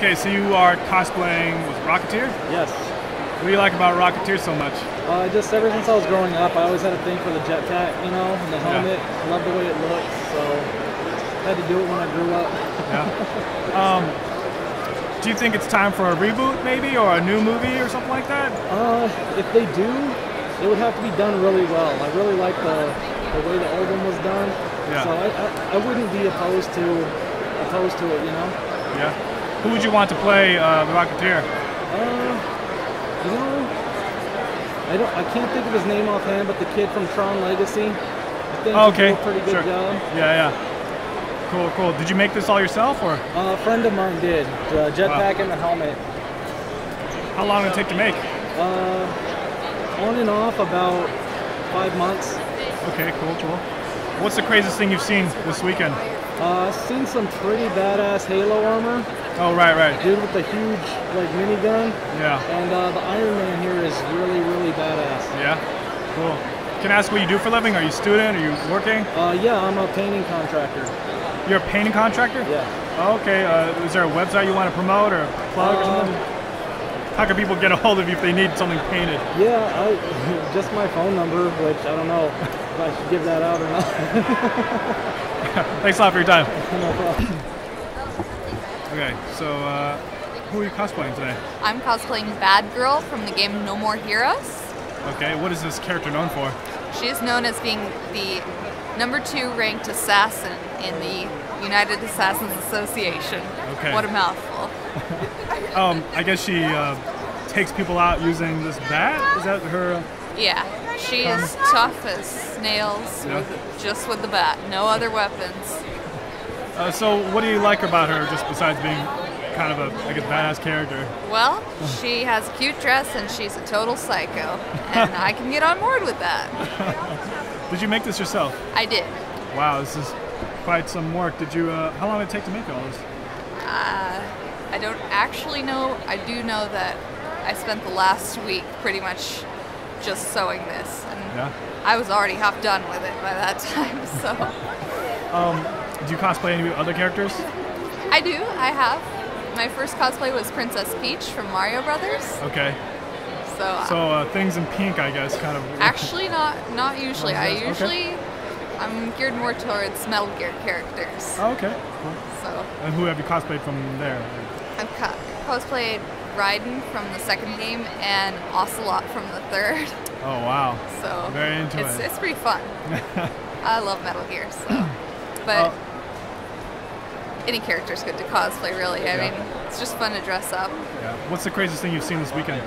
Okay, so you are cosplaying with Rocketeer? Yes. What do you like about Rocketeer so much? Just ever since I was growing up, I always had a thing for the jetpack, you know, and the helmet. I love the way it looks, so I had to do it when I grew up. Yeah. Do you think it's time for a reboot, maybe, or a new movie or something like that? If they do, it would have to be done really well. I really like the way the old one was done. Yeah. So I wouldn't be opposed to it, you know. Yeah. Who would you want to play the Rocketeer? You know, I can't think of his name offhand, but the kid from Tron Legacy. I think he did a pretty good job. Yeah, yeah. Cool, cool. Did you make this all yourself, or? A friend of mine did. The jetpack and the helmet. How long did it take to make? On and off, about 5 months. Okay, cool, cool. What's the craziest thing you've seen this weekend? I've seen some pretty badass Halo armor. Oh, right, right. Dude with the huge, like, minigun. Yeah. And the Iron Man here is really, really badass. Yeah? Cool. Can I ask what you do for a living? Are you a student? Are you working? Yeah, I'm a painting contractor. You're a painting contractor? Yeah. Oh, okay. Is there a website you want to promote or plug or something? How can people get a hold of you if they need something painted? Yeah, just my phone number, which I don't know if I should give that out or not. Thanks a lot for your time. No problem. Okay, so who are you cosplaying today? I'm cosplaying Batgirl from the game No More Heroes. Okay, what is this character known for? She is known as being the #2 ranked assassin in the United Assassins Association. Okay. What a mouthful. I guess she takes people out using this bat? Is that her? Yeah, she is tough as nails, just with the bat, no other weapons. So what do you like about her, just besides being kind of a, I guess, badass character? Well, she has a cute dress and she's a total psycho, and I can get on board with that. Did you make this yourself? I did. Wow, this is quite some work. Did you? How long did it take to make all this? I don't actually know. I do know that I spent the last week pretty much just sewing this, and I was already half done with it by that time. So. Do you cosplay any other characters? I do. I have. My first cosplay was Princess Peach from Mario Brothers. Okay. So things in pink, I guess, kind of. Actually, not usually. I'm geared more towards Metal Gear characters. Oh, okay. Cool. So. And who have you cosplayed from there? I've cosplayed Raiden from the second game and Ocelot from the third. Oh wow. So. Very into it. It's pretty fun. I love Metal Gear, so. But. Any character's good to cosplay, really. I mean, it's just fun to dress up. Yeah. What's the craziest thing you've seen this weekend?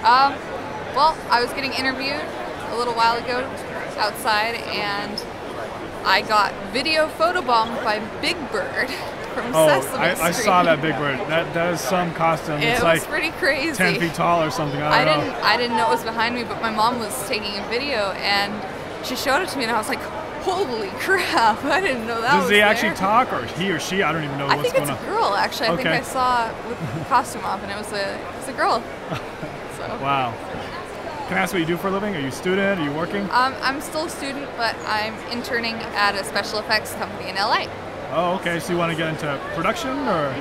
Well, I was getting interviewed a little while ago outside, and I got video photobombed by Big Bird from Sesame Street. I saw that Big Bird. That is some costume. It was pretty crazy. 10 feet tall or something. I don't know. I didn't know it was behind me, but my mom was taking a video, and she showed it to me, and I was like, holy crap, I didn't know that was Does he actually talk, or he or she? I don't even know what's going on. I think it's a girl, actually. I think I saw it with the costume off, and it was a girl. So. Wow. Can I ask what you do for a living? Are you a student? Are you working? I'm still a student, but I'm interning at a special effects company in LA. Oh, okay. So you want to get into production, or?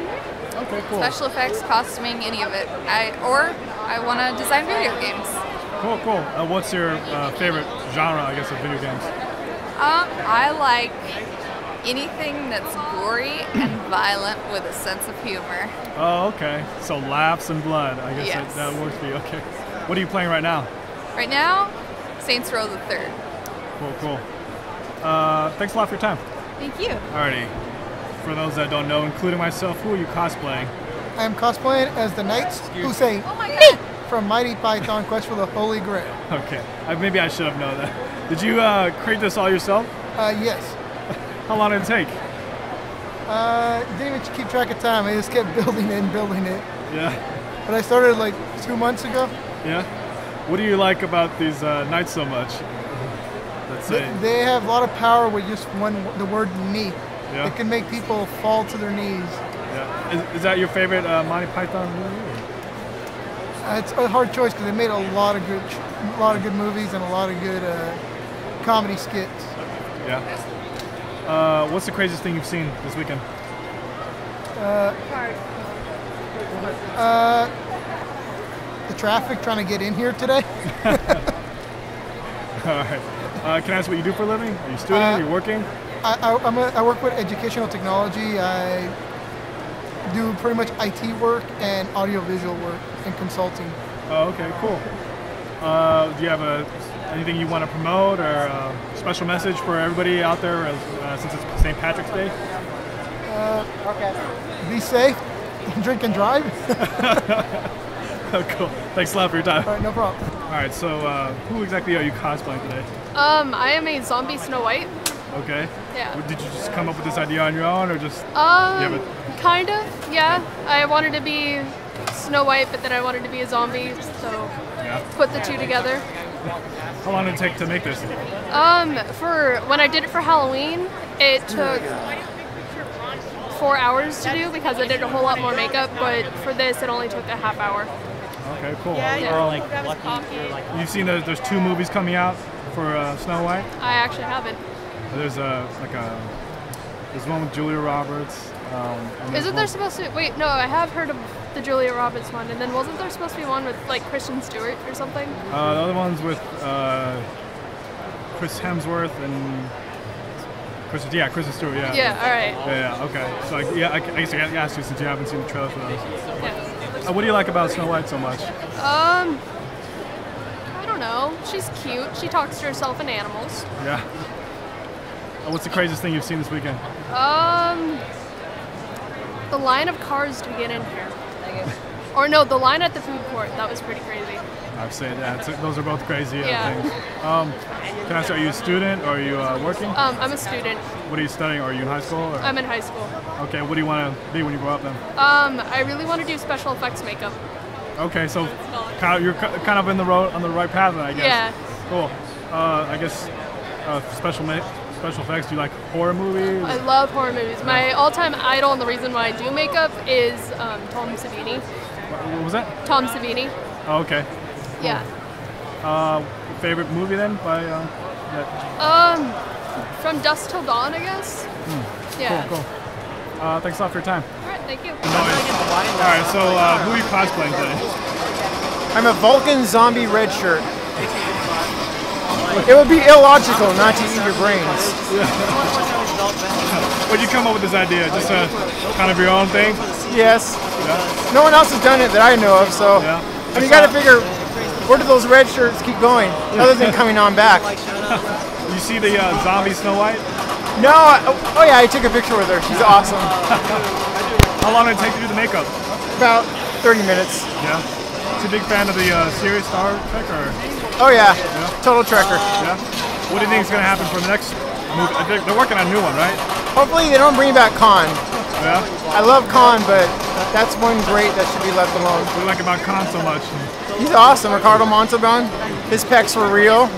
Okay, cool. Special effects, costuming, any of it. I want to design video games. Cool, cool. What's your favorite genre, I guess, of video games? I like anything that's gory and violent with a sense of humor. Oh, okay. So laughs and blood. I guess that works for you. Okay. What are you playing right now? Right now, Saints Row the Third. Cool, cool. Thanks a lot for your time. Thank you. Alrighty. For those that don't know, including myself, who are you cosplaying? I am cosplaying as the Knights who say from Monty Python Quest for the Holy Grail. Okay. Maybe I should have known that. Did you create this all yourself? Yes. How long did it take? Didn't even keep track of time. I just kept building it and building it. Yeah. But I started like 2 months ago. Yeah. What do you like about these knights so much? Let's say. They have a lot of power with just the word knee. Yeah. It can make people fall to their knees. Yeah. Is that your favorite Monty Python movie? It's a hard choice because they made a lot of good movies and a lot of good comedy skits. Yeah. What's the craziest thing you've seen this weekend? The traffic trying to get in here today. All right. Can I ask what you do for a living? Are you a student? Are you working? I work with educational technology. I do pretty much IT work and audiovisual work and consulting. Oh, okay, cool. Do you have anything you want to promote or a special message for everybody out there since it's St. Patrick's Day? Be safe, drink and drive. Oh, cool. Thanks a lot for your time. All right, no problem. All right, so who exactly are you cosplaying today? I am a zombie Snow White. Okay. Yeah. Did you just come up with this idea on your own, or just? Kind of. Yeah. I wanted to be Snow White, but then I wanted to be a zombie, so put the two together. How long did it take to make this? For when I did it for Halloween, it took 4 hours to do because I did a whole lot more makeup, but for this it only took a half hour. Okay, cool. You've seen there's 2 movies coming out for Snow White? I actually haven't. There's there's one with Julia Roberts. Isn't there supposed to? Wait, no, I have heard of the Julia Roberts one, and then wasn't there supposed to be one with like Kristen Stewart or something? The other one's with Chris Hemsworth and Kristen Stewart. Yeah. Yeah. All right. Yeah. Okay. So I guess I got to ask you since you haven't seen the trailer for those. Yeah. What do you like about Snow White so much? I don't know. She's cute. She talks to herself and animals. Yeah. What's the craziest thing you've seen this weekend? The line of cars to get in here. Or no, the line at the food court. That was pretty crazy. I've said that. Those are both crazy things. Yeah. Can I ask, are you a student or are you working? I'm a student. What are you studying? Are you in high school? Or? I'm in high school. Okay, what do you want to be when you grow up then? I really want to do special effects makeup. Okay, so you're kind of on the right path then, I guess. Yeah. Cool. I guess special effects. Do you like horror movies? I love horror movies. My all-time idol and the reason why I do makeup is Tom Savini. What was that? Tom Savini. Oh, okay. Cool. Yeah. Favorite movie then by From Dusk Till Dawn, I guess. Yeah. Cool. Thanks a lot for your time. All right, thank you. Alright, so who are you cosplaying today? I'm a Vulcan Zombie Red Shirt. It would be illogical not to eat your brains. When'd you come up with this idea? Just kind of your own thing? Yes. Yeah. No one else has done it that I know of, so I mean, you got to figure, where do those red shirts keep going, other than coming on back? You see the zombie Snow White? No. Oh yeah, I took a picture with her. She's awesome. How long did it take to do the makeup? About 30 minutes. Yeah. So you a big fan of the series Star Trek, or? Oh yeah. Total Trekker. Yeah. What do you think is going to happen for the next movie? They're working on a new one, right? Hopefully they don't bring back Khan. Yeah. I love Khan, but that's one great that should be left alone. What do you like about Khan so much? He's awesome. Ricardo Montalban. His pecs were real.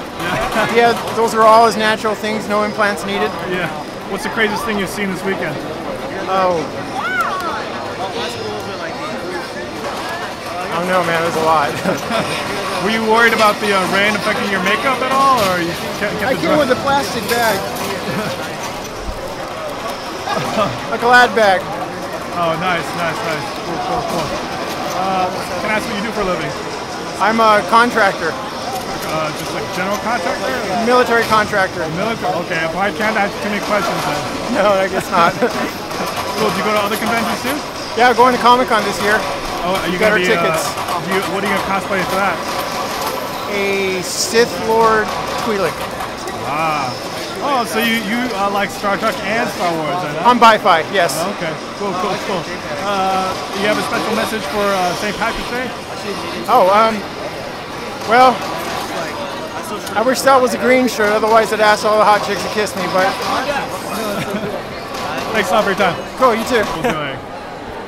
Yeah, those are all his natural things. No implants needed. Yeah. What's the craziest thing you've seen this weekend? Oh. I don't know, man. There's a lot. Were you worried about the rain affecting your makeup at all, or you kept I came with a plastic bag. A Glad bag. Oh, nice. Cool. Can I ask what you do for a living? I'm a contractor. Just like general contractor? Military contractor. Military? Okay, I can't ask too many questions then. No, I guess not. Cool, do you go to other conventions too? Yeah, going to Comic-Con this year. Oh, are you got our be, tickets. What are you going to cosplay for that? A Sith Lord Twi'lek. Ah. Oh, so you like Star Trek and Star Wars, then, huh? I'm bi-fi, yes. Okay, cool. You have a special message for St. Patrick's Day? Oh, well, I wish that was a green shirt, otherwise I'd ask all the hot chicks to kiss me, but... Thanks a lot for your time. Cool, you too. We'll do it.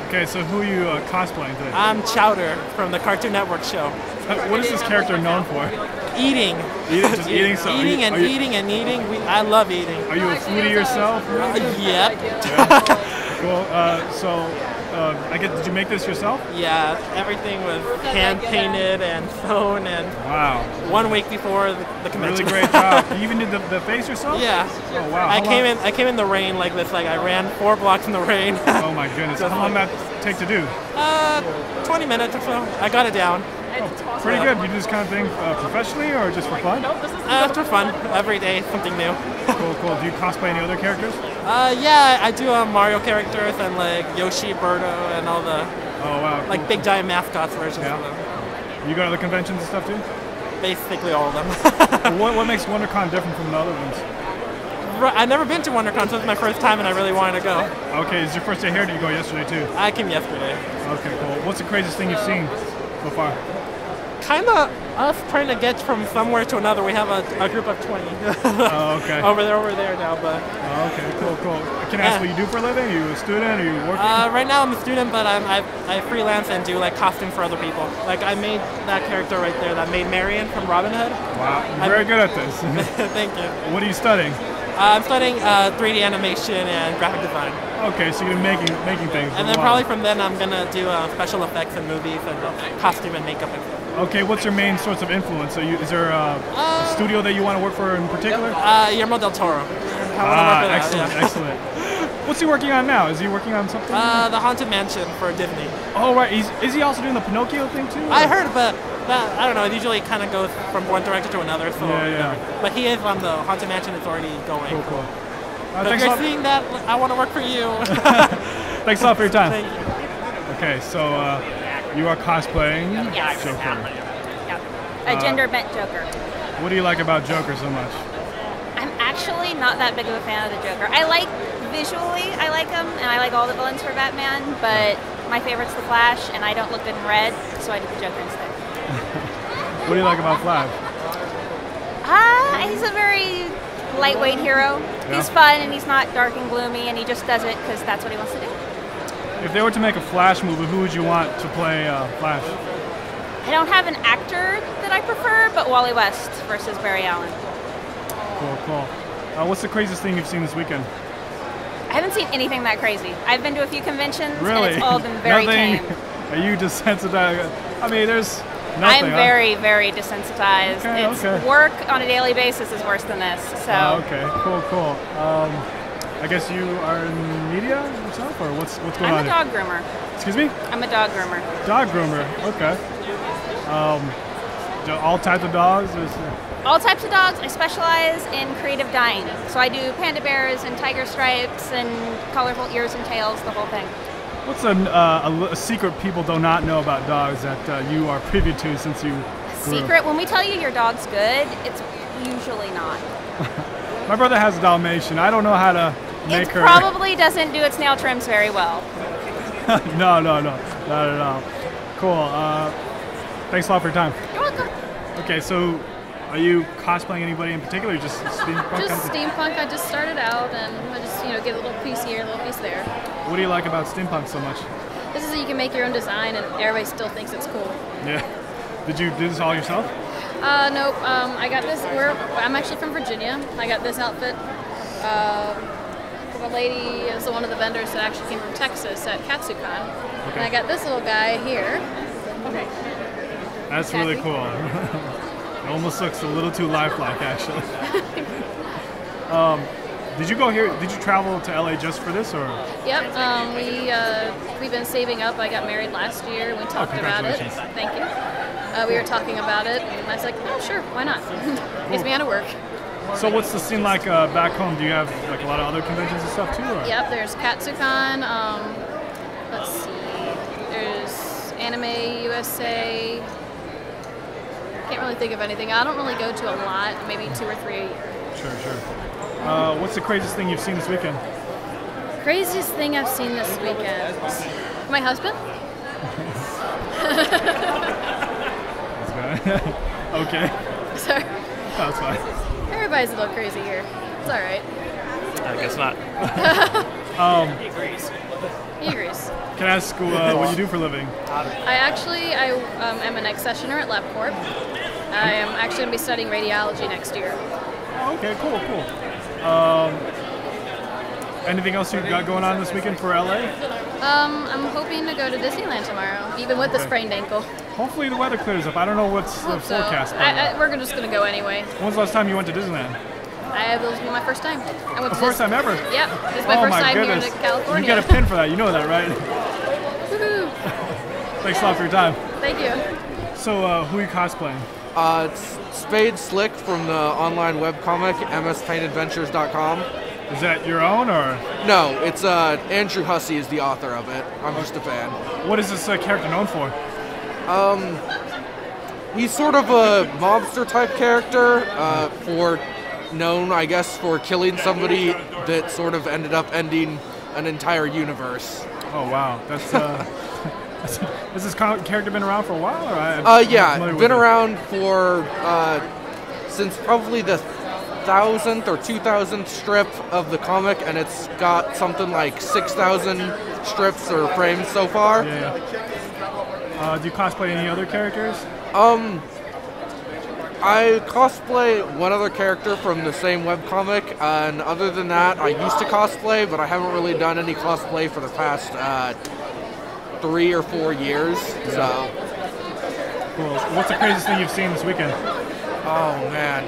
Okay, so who are you cosplaying today? I'm Chowder from the Cartoon Network show. What is this character known for? Eating. Just eating? So eating and eating. I love eating. Are you a foodie yourself? Yep. Yeah. Cool. Did you make this yourself? Yeah, everything was hand painted and sewn and. Wow. 1 week before the convention. Really great job. You even did the face yourself? Yeah. Oh wow. I came in the rain like this. Like I ran 4 blocks in the rain. Oh my goodness. How long did that take to do? 20 minutes or so. I got it down. Oh, pretty good. You do this kind of thing professionally or just for fun? For fun. Every day, something new. Cool, cool. Do you cosplay any other characters? Yeah, I do Mario characters and like Yoshi, Birdo, and all the like cool. big giant mascots versions of them. You go to the conventions and stuff too? Basically all of them. What makes WonderCon different from the other ones? I've never been to WonderCon, so it's my first time and I really wanted to go. Okay, is your first day here or did you go yesterday too? I came yesterday. Okay, cool. What's the craziest thing you've seen so far? Kind of us trying to get from somewhere to another. We have a group of 20. Oh, okay. over there now, but... Oh, okay, cool, cool. Can I ask what you do for a living? Are you a student? Are you working? Right now I'm a student, but I freelance and do like costume for other people. Like I made that character right there that made Marion from Robin Hood. Wow, you're very good at this. Thank you. What are you studying? I'm studying 3D animation and graphic design. Okay, so you're making things. And then probably from then I'm gonna do special effects in movies and costume and makeup and stuff. Okay, what's your main source of influence? Is there a studio that you want to work for in particular? Guillermo Del Toro. Excellent, excellent. What's he working on now? Is he working on something? The Haunted Mansion for Disney. Oh, right. Is he also doing the Pinocchio thing too? I heard, but I don't know. It usually kind of goes from one director to another. So yeah. But he is on the Haunted Mansion. It's already going. Cool, cool. But if you're seeing that, I want to work for you. Thanks a lot for your time. Thank you. Okay, so you are cosplaying Joker. A gender-bent Joker. What do you like about Joker so much? I'm actually not that big of a fan of the Joker. I like visually, I like him, and I like all the villains for Batman, but my favorite's the Flash, and I don't look good in red, so I did the Joker instead. What do you like about Flash? He's a very lightweight hero. Yeah. He's fun, and he's not dark and gloomy, and he just does it because that's what he wants to do. If they were to make a Flash movie, who would you want to play Flash? I don't have an actor that I prefer, but Wally West versus Barry Allen. Cool, cool. What's the craziest thing you've seen this weekend? I haven't seen anything that crazy. I've been to a few conventions, really? and it's all been very tame. Are you desensitized? I mean, there's nothing. I'm very, very desensitized. Okay. Work on a daily basis is worse than this. So. Okay, cool, cool. I guess you are in media yourself, or what's going on? I'm a dog groomer. Excuse me? I'm a dog groomer. Dog groomer, okay. All types of dogs? All types of dogs. I specialize in creative dyeing. So I do panda bears and tiger stripes and colorful ears and tails, the whole thing. What's a secret people do not know about dogs that you are privy to since you grew? Secret? When we tell you your dog's good, it's usually not. My brother has a Dalmatian. I don't know how to make her. It probably doesn't do its nail trims very well. No, not at all. Cool. Thanks a lot for your time. You're welcome. Okay, so are you cosplaying anybody in particular, or just steampunk? Just steampunk. I just started out, and I just get a little piece here, a little piece there. What do you like about steampunk so much? This is that you can make your own design, and everybody still thinks it's cool. Yeah. Did you do this all yourself? Nope. I got this. I'm actually from Virginia. I got this outfit from a lady. It was one of the vendors that actually came from Texas at KatsuCon. Okay. And I got this little guy here. Okay. That's really cool. It almost looks a little too lifelike, actually. Did you go here? Did you travel to LA just for this, or? Yep. We've been saving up. I got married last year. We talked about it. Thank you. We were talking about it, and I was like, "Oh, sure, why not?" Gets me out of work. So, what's the scene like back home? Do you have like a lot of other conventions and stuff too? Or? Yep. There's KatsuCon. Let's see. There's Anime USA. Can't really think of anything. I don't really go to a lot, maybe 2 or 3 a year. Sure. What's the craziest thing you've seen this weekend? Craziest thing I've seen this weekend? My husband. That's good. Okay. Sorry. That's fine. Everybody's a little crazy here. It's all right. I guess not. He agrees. Can I ask what you do for a living? I am an accessioner at LabCorp. I am actually going to be studying radiology next year. Oh, okay, cool. Anything else you got going on this weekend for LA? I'm hoping to go to Disneyland tomorrow, even with the sprained ankle. Hopefully the weather clears up. I don't know what's the forecast. We're just going to go anyway. When was the last time you went to Disneyland? It will be my first time. First time ever? Yep, it's my first time here in California. You get a pin for that, you know that, right? Thanks a lot for your time. Thank you. So, who are you cosplaying? It's Spade Slick from the online webcomic, mspaintadventures.com. Is that your own, or? No, it's Andrew Hussey is the author of it. I'm just a fan. What is this character known for? He's sort of a mobster type character, known, I guess, for killing somebody that sort of ended up ending an entire universe. Oh wow, that's has this character been around for a while, or? Yeah, been around for since probably the 1000th or 2000th strip of the comic, and it's got something like 6,000 strips or frames so far. Yeah. Do you cosplay any other characters? I cosplay one other character from the same webcomic, and other than that, I used to cosplay, but I haven't really done any cosplay for the past 3 or 4 years. Yeah. So. Cool. What's the craziest thing you've seen this weekend? Oh man.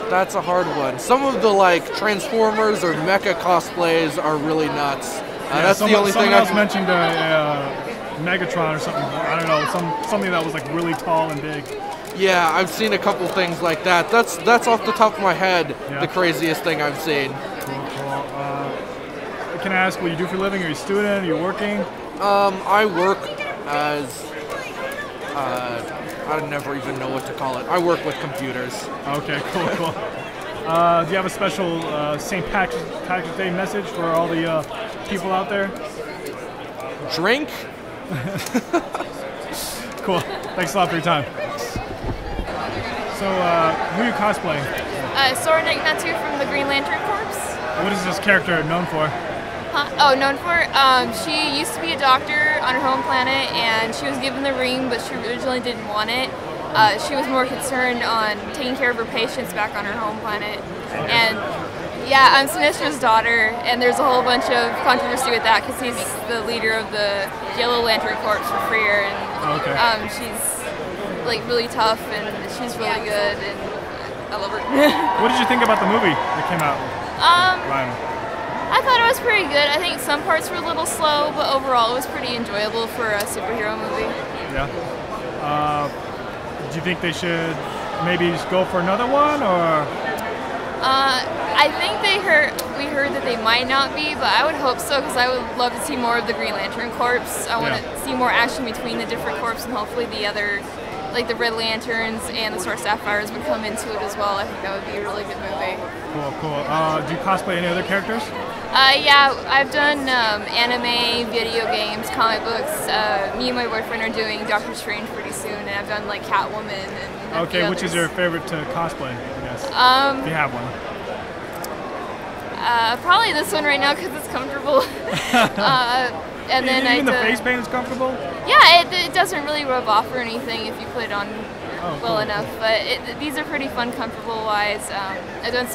That's a hard one. Some of the Transformers or Mecha cosplays are really nuts. That's the only thing I mentioned Megatron or something. I don't know, something that was really tall and big. Yeah, I've seen a couple things like that. That's off the top of my head, the craziest thing I've seen. Cool. Can I ask what you do for a living? Are you a student? Are you working? I work as I never even know what to call it. I work with computers. Okay, cool. Do you have a special St. Patrick's Day message for all the people out there? Drink? Cool. Thanks a lot for your time. So, who are you cosplaying? Soranik Natu from the Green Lantern Corps. What is this character known for? Known for? She used to be a doctor on her home planet, and she was given the ring, but she originally didn't want it. She was more concerned on taking care of her patients back on her home planet. And yeah, I'm Sinister's daughter, and there's a whole bunch of controversy with that because he's the leader of the Yellow Lantern Corps for Freer, and she's really tough, and she's really good, and I love her. What did you think about the movie that came out? Ryan? I thought it was pretty good. I think some parts were a little slow, but overall it was pretty enjoyable for a superhero movie. Yeah. Do you think they should maybe just go for another one, or? I think we heard that they might not be, but I would hope so, because I would love to see more of the Green Lantern Corps. I want to see more action between the different corps, and hopefully the other, the Red Lanterns and the Sword Sapphires would come into it as well. I think that would be a really good movie. Cool. Do you cosplay any other characters? Yeah, I've done anime, video games, comic books. Me and my boyfriend are doing Doctor Strange pretty soon, and I've done Catwoman and Okay, which is your favorite to cosplay, I guess? If you have one. Probably this one right now because it's comfortable. And then even the face paint is comfortable? Yeah, it doesn't really rub off or anything if you put it on well enough. But these are pretty fun, comfortable-wise. I've done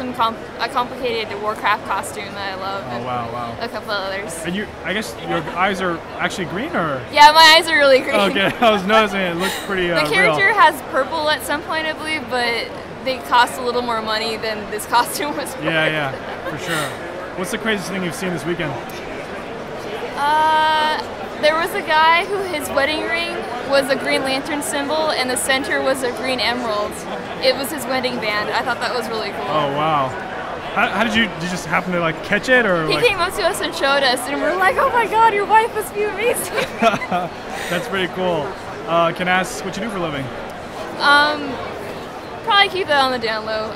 a complicated Warcraft costume that I love. Oh, wow. A couple of others. And I guess your eyes are actually green, or? Yeah, my eyes are really green. Okay, I was noticing it looks pretty The character real. has purple at some point, I believe, but they cost a little more money than this costume was worth. Yeah, for sure. What's the craziest thing you've seen this weekend? There was a guy who his wedding ring was a Green Lantern symbol, and the center was a green emerald. It was his wedding band. I thought that was really cool. Oh wow! How did you just happen to catch it, or? He came up to us and showed us, and we're like, "Oh my God, your wife must be amazing." That's pretty cool. Can I ask what you do for a living? Probably keep that on the down low.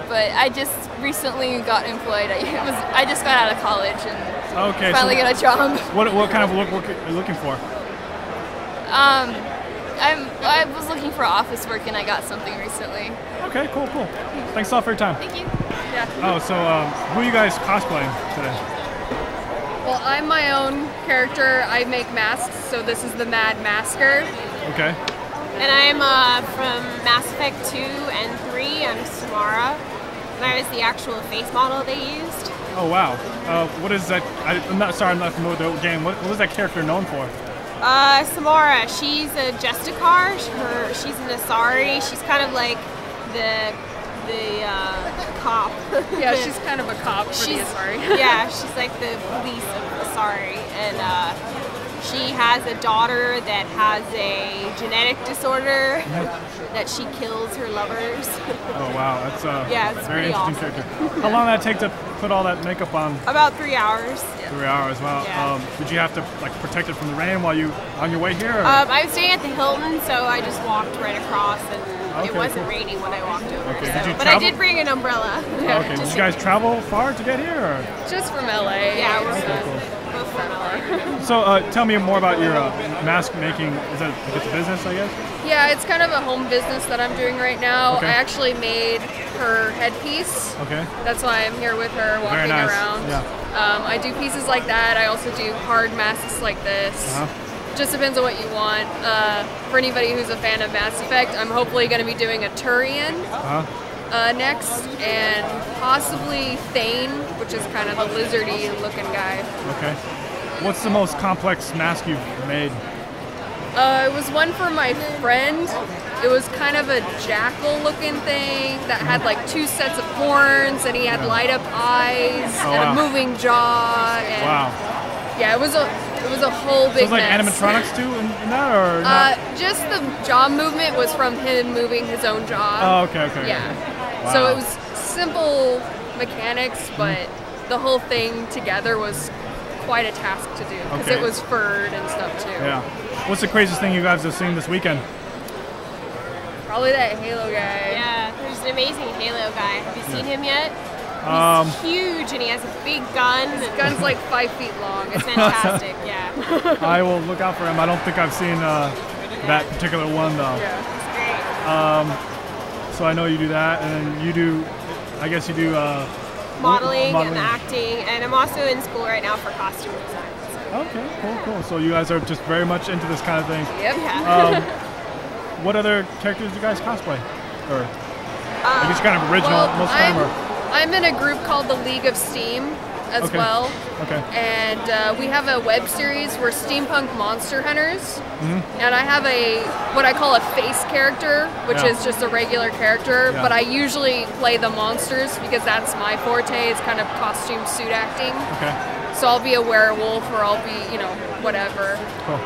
But I just recently got employed. I just got out of college and finally got a job. What kind of work are you looking for? I was looking for office work, and I got something recently. Okay, cool. Thanks a lot for your time. Thank you. Yeah. Oh, so who are you guys cosplaying today? Well, I'm my own character. I make masks, so this is the Mad Masker. Okay. And I'm from Mass Effect 2 and 3. I'm Samara. And I was the actual face model they used. Oh wow. What is that? I'm not familiar with the game. What was that character known for? Samara, she's a Justicar. She's an Asari. She's kind of like the cop. Yeah, she's kind of a cop for the Asari. Yeah, she's like the police of Asari, and She has a daughter that has a genetic disorder that she kills her lovers. Oh wow, that's yeah, it's very pretty interesting awesome. character. How long did that take to put all that makeup on? About 3 hours. 3 hours. Wow. Yeah. Did you have to like protect it from the rain while you on your way here? Or? I was staying at the Hilton, so I just walked right across, and Okay, it wasn't cool. raining when I walked over. Okay, so. did you But I travel? did bring an umbrella. Okay. Did you guys travel far to get here? Or? Just from LA. Yeah, we're both from LA. So tell me more about your mask making. Is that it's a business, I guess? Yeah, it's kind of a home business that I'm doing right now. Okay. I actually made her headpiece. Okay. That's why I'm here with her, walking Very nice. around. Yeah. I do pieces like that. I also do hard masks like this. Just depends on what you want. For anybody who's a fan of Mass Effect, I'm hopefully going to be doing a Turian next, and possibly Thane, which is kind of the lizardy looking guy. Okay. What's the most complex mask you've made? It was one for my friend. It was kind of a jackal-looking thing that had like 2 sets of horns, and he had light-up eyes and a moving jaw. And yeah, it was a whole big So it's like mess. animatronics too in that, or not? Just the jaw movement was from him moving his own jaw. Oh, okay. Yeah. Wow. So it was simple mechanics, but the whole thing together was quite a task to do because Okay. it was furred and stuff too. Yeah. What's the craziest thing you guys have seen this weekend? Probably that Halo guy. Yeah, there's an amazing Halo guy. Have you seen him yet? Um, He's huge, and he has a big gun. His gun's like 5 feet long. It's fantastic, yeah. I will look out for him. I don't think I've seen that particular one though. Yeah, it's great. So I know you do that, and then you do. I guess you do Modeling and acting, and I'm also in school right now for costume design. Okay, cool. So you guys are just very much into this kind of thing. Yep. What other characters do you guys cosplay? Or I guess kind of original most of the time, or? I'm in a group called the League of Steam as well. Okay. And we have a web series. We're steampunk monster hunters. And I have what I call a face character, which is just a regular character, but I usually play the monsters because that's my forte. It's kind of costume suit acting. Okay. So I'll be a werewolf, or I'll be, whatever. Cool.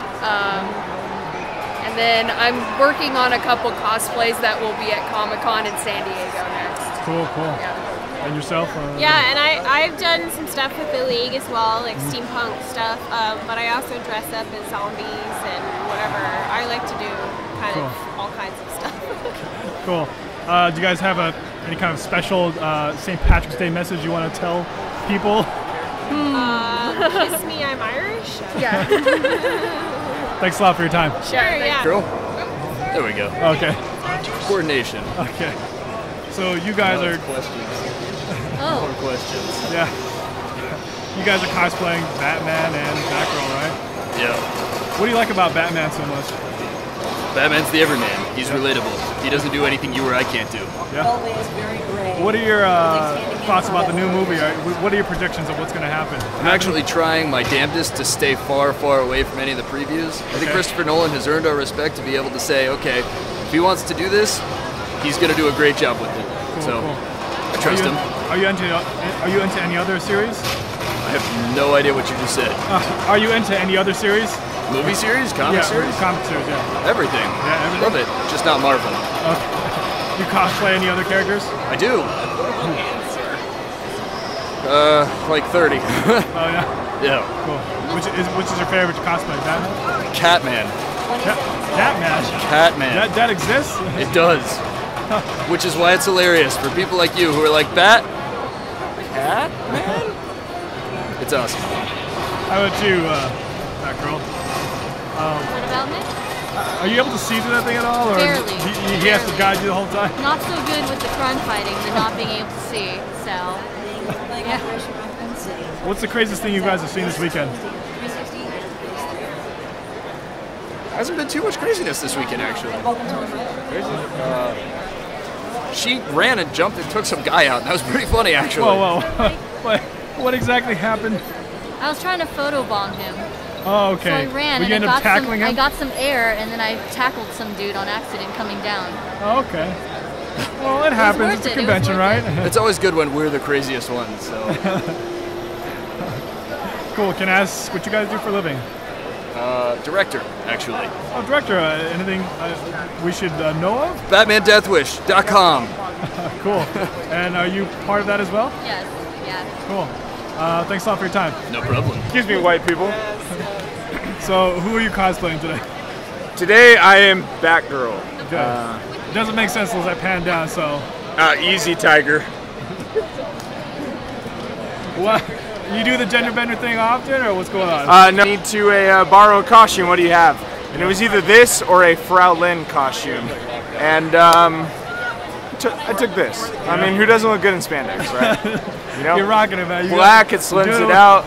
And then I'm working on a couple cosplays that will be at Comic-Con in San Diego next. Cool. Yeah. And yourself? Yeah, and I've done some stuff with the League as well, like steampunk stuff, but I also dress up as zombies and whatever. I like to do kind of all kinds of stuff. Cool. Do you guys have any kind of special St. Patrick's Day message you want to tell people? Kiss me, I'm Irish. Yeah. Thanks a lot for your time. Sure, yeah. Girl? There we go. Okay. Coordination. Okay. So you guys are questions. More questions. Yeah. You guys are cosplaying Batman and Batgirl, right? Yeah. What do you like about Batman so much? Batman's the everyman. He's relatable. He doesn't do anything you or I can't do. Yeah. What are your thoughts about the new movie? What are your predictions of what's going to happen? I'm actually trying my damnedest to stay far, far away from any of the previews. I think Christopher Nolan has earned our respect to be able to say, okay, if he wants to do this, he's going to do a great job with it. Cool. I trust him. Are you into any other series? I have no idea what you just said. Are you into any other series? Movie series? Comic series? Comic series, yeah. Everything. Yeah, everything. Love it. Just not Marvel. You cosplay any other characters? I do. Like 30. Oh yeah. Yeah. Cool. Which is your favorite cosplay? Batman? Catman. Catman. Catman. That exists? It does. Which is why it's hilarious for people like you who are like, Catman? It's awesome. How about you, Batgirl? What about me? Are you able to see through that thing at all? Or Barely. He has to guide you the whole time? Not so good with the crime fighting, but not being able to see, so. Yeah. What's the craziest thing you guys have seen this weekend? Hasn't been too much craziness this weekend, actually. She ran and jumped and took some guy out, and that was pretty funny, actually. Whoa. What exactly happened? I was trying to photobomb him. Oh, okay. So I ran you and end up tackling him? I got some air, and then I tackled some dude on accident coming down. Oh, okay. Well, it happens. It's a convention, right? It's always good when we're the craziest ones, so. Cool. Can I ask what you guys do for a living? Director, actually. Oh, director. Anything we should know of? BatmanDeathWish.com. Cool. And are you part of that as well? Yes. Yeah. Cool. Thanks a lot for your time. No problem. Excuse me, white people. So, who are you cosplaying today? Today I am Batgirl. It doesn't make sense unless I pan down, so... Easy, Tiger. What? You do the gender bender thing often, or what's going on? No, I need to borrow a costume. What do you have? And it was either this or a Frau Lin costume. And I took this. Yeah. I mean, who doesn't look good in spandex, right? You know? You're rocking it, man. Black, it slims it out.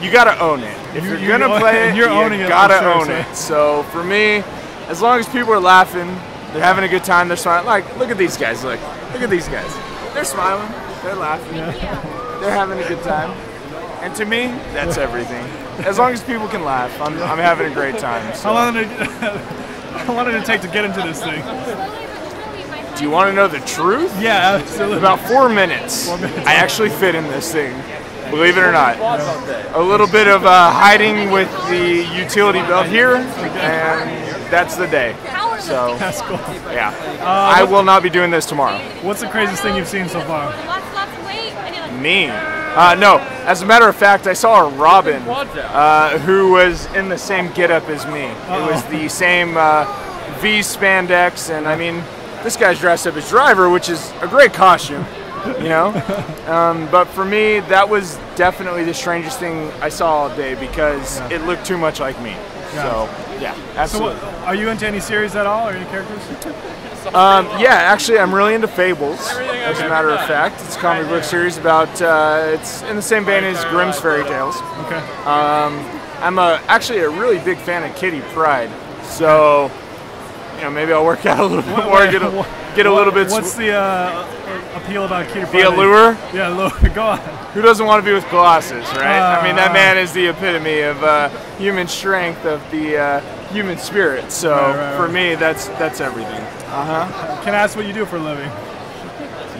You gotta own it. If you're gonna play it, you're owning it, you gotta for sure, own it. So for me, as long as people are laughing, they're having a good time, they're smiling. Like, look at these guys. Look at these guys. They're smiling. They're laughing. Yeah. They're having a good time. And to me, that's everything. As long as people can laugh, I'm having a great time. So. How long did it take to get into this thing? Do you want to know the truth? Yeah, absolutely. About 4 minutes. 4 minutes. I actually fit in this thing, believe it or not. A little bit of hiding with the utility belt here, and that's the day. So, that's cool. Yeah. I will not be doing this tomorrow. What's the craziest thing you've seen so far? Me? No. As a matter of fact, I saw a Robin who was in the same getup as me. It was the same V spandex, and I mean, this guy's dressed up as Driver, which is a great costume, you know? But for me, that was definitely the strangest thing I saw all day because it looked too much like me. Yeah. So, yeah, absolutely. So are you into any series at all, or any characters? Yeah, actually, I'm really into Fables, as a matter of fact. It's a comic book series about, it's in the same vein as Grimm's Fairy Tales. Okay. I'm actually a really big fan of Kitty Pryde, so, you know, maybe I'll work out a little bit more, get a little bit... What's the appeal about Kitty Pryde? The allure? Yeah, allure. Go on. Who doesn't want to be with glasses, right? I mean, that man is the epitome of human strength, of the human spirit. So right. For me, that's everything. Can I ask what you do for a living?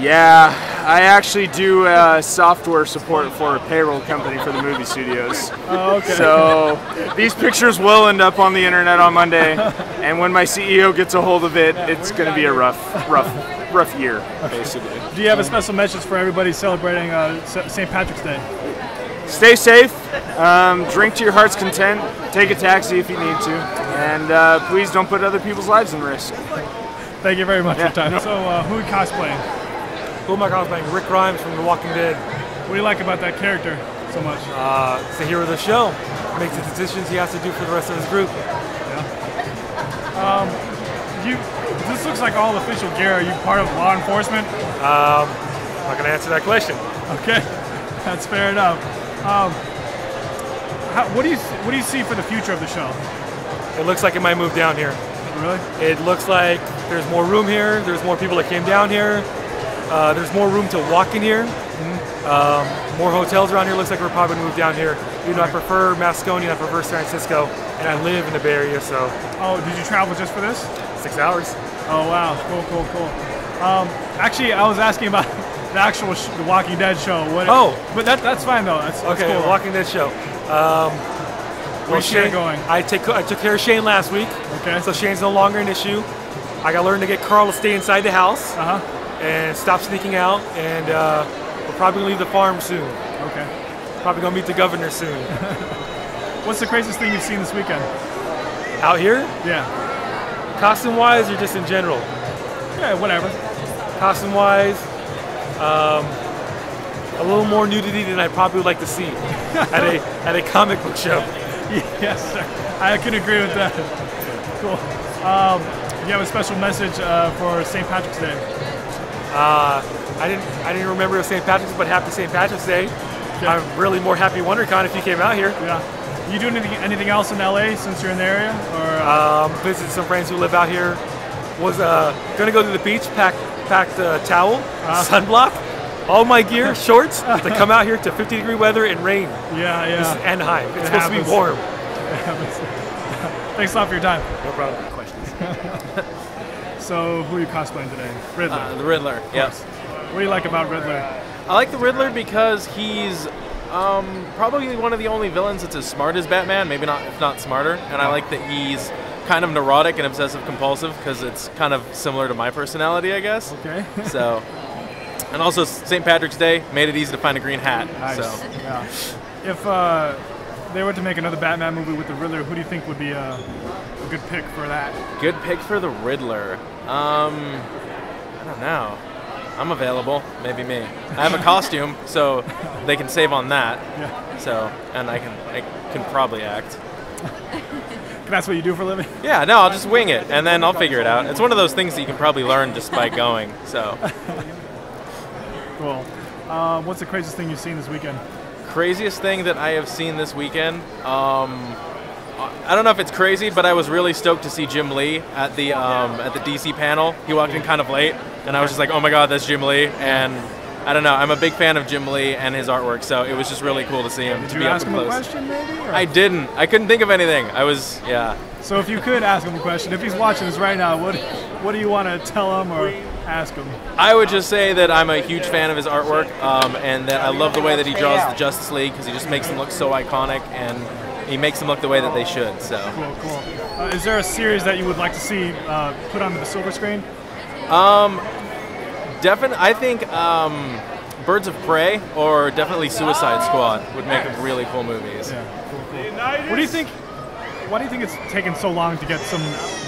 Yeah, I actually do software support for a payroll company for the movie studios. Oh, okay. So these pictures will end up on the internet on Monday, and when my CEO gets a hold of it, it's going to be a rough year, basically. Do you have a special message for everybody celebrating St. Patrick's Day? Stay safe, drink to your heart's content, take a taxi if you need to, and please don't put other people's lives in risk. Thank you very much for your time. So who are you cosplaying? Who am I cosplaying? Rick Grimes from The Walking Dead. What do you like about that character so much? It's the hero of the show. Makes the decisions he has to do for the rest of his group. Yeah. This looks like all official gear. Are you part of law enforcement? I'm not going to answer that question. Okay, that's fair enough. What do you see for the future of the show? It looks like it might move down here. Really? It looks like there's more room here. There's more people that came down here. There's more room to walk in here. More hotels around here. Looks like we're probably going to move down here. You know, I prefer Moscone, I prefer San Francisco, and I live in the Bay Area, so. Oh, did you travel just for this? 6 hours. Oh wow, cool. Actually, I was asking about the actual The Walking Dead show. But that's fine though. That's okay. Cool. The Walking Dead show. Where's Shane going? I took care of Shane last week. Okay. So Shane's no longer an issue. I got to learn to get Carl to stay inside the house and stop sneaking out. And we're probably gonna leave the farm soon. Okay. Probably gonna meet the governor soon. What's the craziest thing you've seen this weekend? Out here? Yeah. Costume-wise or just in general? Yeah, whatever. Costume-wise, a little more nudity than I probably would like to see at a comic book show. Yes, sir. I can agree with that. Cool. You have a special message for St. Patrick's Day? I didn't remember it was St. Patrick's, but happy St. Patrick's Day. Okay. I'm really more happy WonderCon if you came out here. Yeah. You doing anything else in LA since you're in the area? Or visited some friends who live out here. Was gonna go to the beach, packed a towel, sunblock, all my gear, shorts to come out here to 50-degree weather and rain. Yeah. This is Anaheim. It's supposed to be warm. Thanks a lot for your time. No problem. Questions. So, who are you cosplaying today? Riddler. The Riddler. Yes. What do you like about Riddler? I like the Riddler because he's Probably one of the only villains that's as smart as Batman, maybe not, if not smarter. And I like that he's kind of neurotic and obsessive compulsive because it's kind of similar to my personality, I guess. Okay. So, and also St. Patrick's Day made it easy to find a green hat. Nice. So. Yeah. If they were to make another Batman movie with the Riddler, who do you think would be a good pick for that? Good pick for the Riddler. I don't know. I'm available. Maybe me. I have a costume, so they can save on that. Yeah. So, and I can probably act. That's what you do for a living? Yeah, no, I'll just wing it, and then I'll figure it out. It's one of those things that you can probably learn just by going, so. Cool. What's the craziest thing you've seen this weekend? Craziest thing that I have seen this weekend? I don't know if it's crazy, but I was really stoked to see Jim Lee at the DC panel. He walked in kind of late, and I was just like, oh my god, that's Jim Lee, and I don't know, I'm a big fan of Jim Lee and his artwork, so it was just really cool to see him. Did you ask him a question, maybe? Or? I didn't. I couldn't think of anything. Yeah. So if you could ask him a question, if he's watching this right now, what do you want to tell him or ask him? I would just say that I'm a huge fan of his artwork, and that I love the way that he draws the Justice League, because he just makes them look so iconic, and he makes them look the way that they should. So. Cool. Is there a series that you would like to see put onto the silver screen? Definitely, I think Birds of Prey or definitely Suicide Squad would make really cool movies. Yeah, cool. What do you think? Why do you think it's taken so long to get some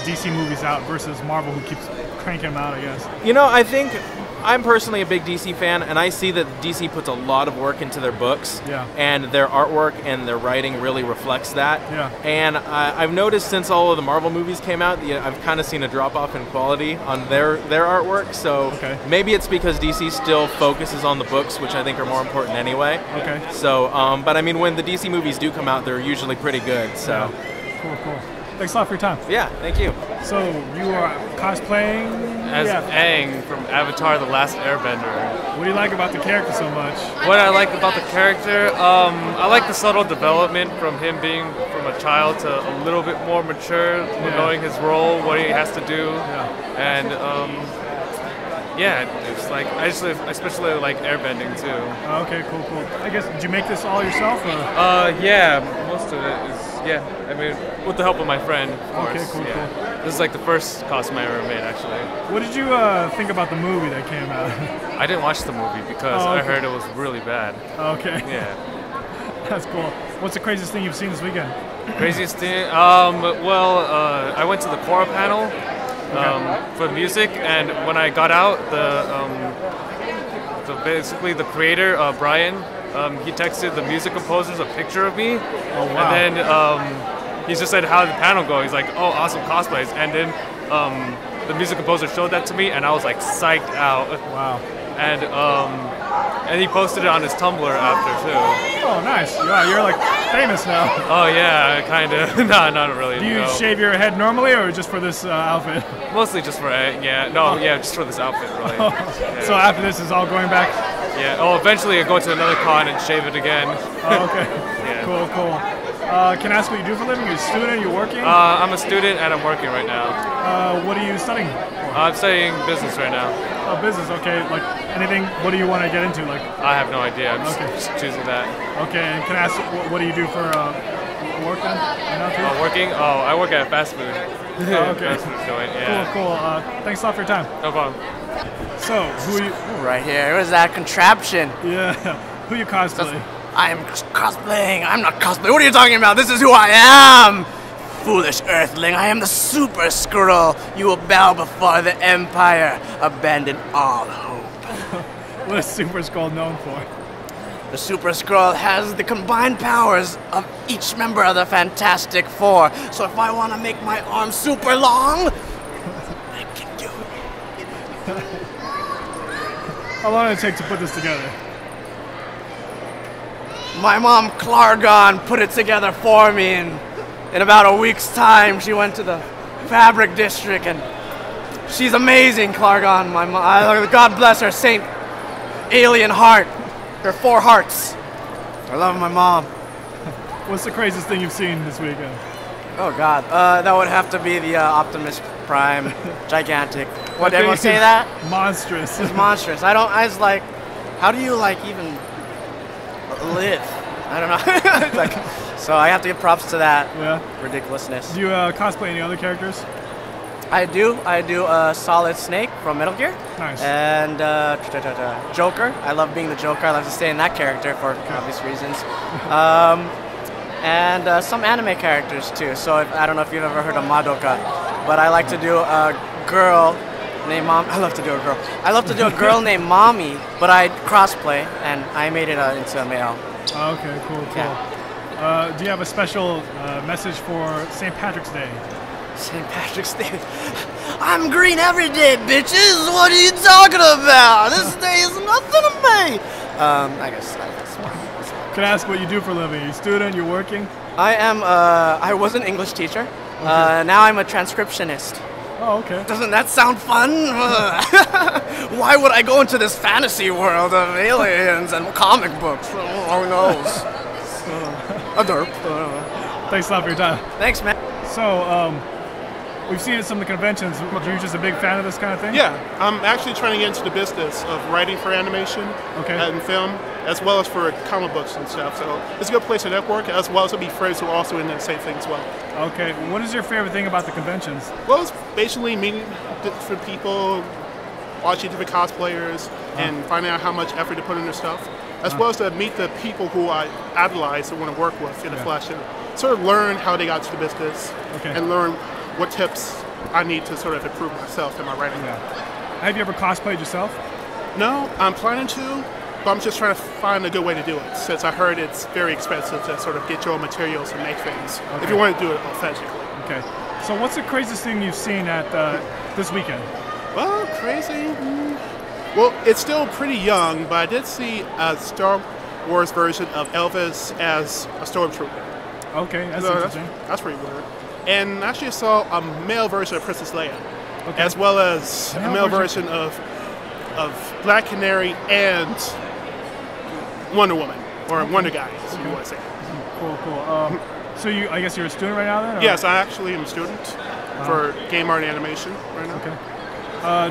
DC movies out versus Marvel, who keeps cranking them out, I guess? You know, I think I'm personally a big DC fan, and I see that DC puts a lot of work into their books, and their artwork and their writing really reflects that. Yeah. And I've noticed since all of the Marvel movies came out, I've kind of seen a drop-off in quality on their artwork, so maybe it's because DC still focuses on the books, which I think are more important anyway. Okay. So, but I mean, when the DC movies do come out, they're usually pretty good, so. Yeah. Cool. Thanks a lot for your time. Yeah, thank you. So, you are cosplaying? As Aang from Avatar The Last Airbender. What do you like about the character so much? What I like about the character, I like the subtle development from him being from a child to a little bit more mature, knowing his role, what he has to do. And it's like, I especially like airbending too. Okay, cool. I guess, did you make this all yourself? Or? Yeah, most of it is. Yeah, I mean, with the help of my friend, of course. Okay, cool. This is like the first costume I ever made, actually. What did you think about the movie that came out? I didn't watch the movie because I heard it was really bad. Okay. Yeah. That's cool. What's the craziest thing you've seen this weekend? Craziest thing? I went to the Korra panel for music, and when I got out, basically the creator, Brian, he texted the music composers a picture of me. Oh, wow. And then he just said, how did the panel go? He's like, oh, awesome cosplays. And then the music composer showed that to me, and I was like psyched out. Wow. And he posted it on his Tumblr after too. Oh, nice. Wow, you're like famous now. Oh yeah, kind of. No, not really. Do you shave your head normally, or just for this outfit? Mostly just for just for this outfit, really. So after this is all going back? Yeah. Oh, eventually I go to another con and shave it again. Oh, okay. Yeah. Cool. Can I ask what you do for a living? Are you a student? Are you working? I'm a student and I'm working right now. What are you studying for? I'm studying business right now. Oh, business. Okay. Like anything? What do you want to get into? Like? I have no idea. I'm just choosing that. Okay. And can I ask what do you do for work then? Working? Oh, I work at a fast food. Oh, okay. Fast food joint. Yeah. Cool. Thanks a lot for your time. No problem. So, who are you? Right here. What is that contraption? Yeah. Who you cosplay? I am cosplaying. I'm not cosplaying. What are you talking about? This is who I am. Foolish Earthling. I am the Super Skrull. You will bow before the Empire. Abandon all hope. What is Super Skrull known for? The Super Skrull has the combined powers of each member of the Fantastic Four. So if I want to make my arm super long, I can do it. How long did it take to put this together? My mom, Klargon, put it together for me, and in about a week's time, she went to the fabric district, and she's amazing, Klargon. My mom, God bless her, Saint Alien Heart, her 4 hearts. I love my mom. What's the craziest thing you've seen this weekend? Oh God, that would have to be the Optimus Prime, gigantic. What did everyone say that? Monstrous. It's monstrous. I was like, how do you like even live? I don't know. It's like, so I have to give props to that ridiculousness. Do you cosplay any other characters? I do Solid Snake from Metal Gear. Nice. And Joker. I love being the Joker. I love to stay in that character for obvious reasons. And some anime characters too. So I don't know if you've ever heard of Madoka, but I like to do a girl named Mom. I love to do a girl. I love to do a girl named Mommy, but I crossplay and I made it into a male. Okay, cool. Do you have a special message for St. Patrick's Day? St. Patrick's Day. I'm green every day, bitches. What are you talking about? This day is nothing to me. I guess that's fine. Can I ask what you do for a living? Are you a student? You're working? I was an English teacher. Now I'm a transcriptionist. Oh, okay. Doesn't that sound fun? Why would I go into this fantasy world of aliens and comic books? Who knows? A derp. Thanks a lot for your time. Thanks, man. So, we've seen it at some of the conventions. Are you just a big fan of this kind of thing? Yeah, I'm actually trying to get into the business of writing for animation and film, as well as for comic books and stuff. So it's a good place to network, as well as to be friends who are also in the same thing as well. Okay, what is your favorite thing about the conventions? Well, it's basically meeting different people, watching different cosplayers, and finding out how much effort to put in their stuff, as well as to meet the people who I idolize and want to work with in the flesh, and sort of learn how they got to the business, and learn what tips I need to sort of improve myself in my writing. Have you ever cosplayed yourself? No, I'm planning to, but I'm just trying to find a good way to do it, since I heard it's very expensive to sort of get your own materials and make things, if you want to do it authentically. Okay. So what's the craziest thing you've seen at this weekend? Well, crazy? Well, it's still pretty young, but I did see a Star Wars version of Elvis as a stormtrooper. Okay, that's interesting. That's pretty weird. And actually I saw a male version of Princess Leia, as well as a male version of Black Canary and Wonder Woman, or Wonder Guy, as you want to say. Cool. So I guess you're a student right now then? Or? Yes, I actually am a student for game art and animation right now. Okay.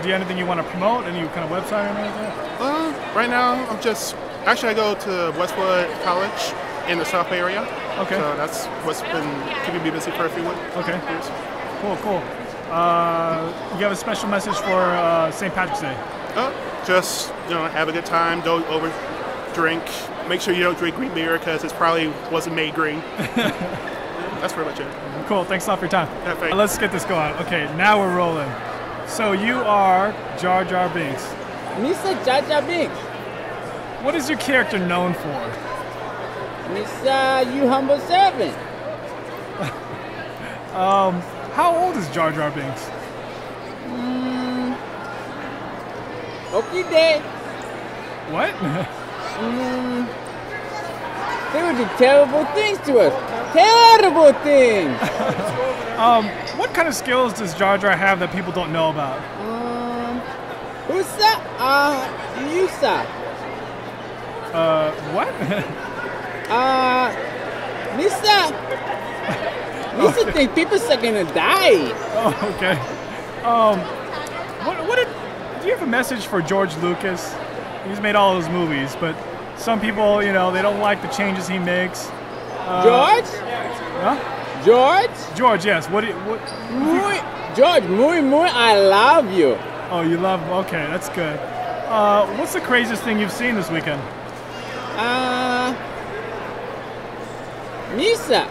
Do you have anything you want to promote? Any kind of website or anything like that? Right now I'm just, actually I go to Westwood College in the South Bay area. Okay. So that's what's been keeping me busy for a few years. Okay. Cool. You have a special message for St. Patrick's Day? Just, have a good time, don't over drink. Make sure you don't drink green beer because it probably wasn't made green. That's pretty much it. Cool, thanks a lot for your time. Yeah, thanks. Let's get this going. Okay, now we're rolling. So you are Jar Binks. Mr. Jar Binks. What is your character known for? Mr. You humble servant. How old is Jar Binks? Okay, Dad. What? They would do terrible things to us. Terrible things. What kind of skills does Jar have that people don't know about? Who's that? Yusa. What? Misa think people are gonna die. Oh, okay. Do you have a message for George Lucas? He's made all those movies, but some people, they don't like the changes he makes. George? Huh? George, yes. George, muy, I love you. Oh, you love him? Okay, that's good. What's the craziest thing you've seen this weekend? Misa.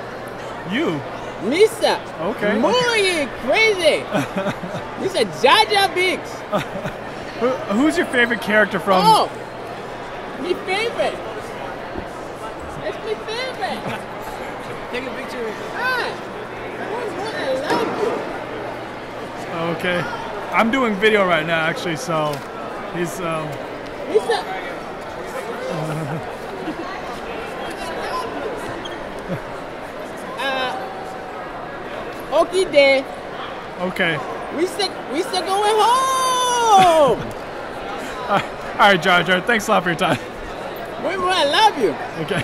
You? Misa. Okay. Muy crazy. Misa Jar Binks. Who's your favorite character from? Oh, my favorite. That's my favorite. Take a picture. I love you. Okay. I'm doing video right now, actually, so he's, Okay, Dad. Okay. We still going home. All right, Jar. Thanks a lot for your time. I love you. Okay.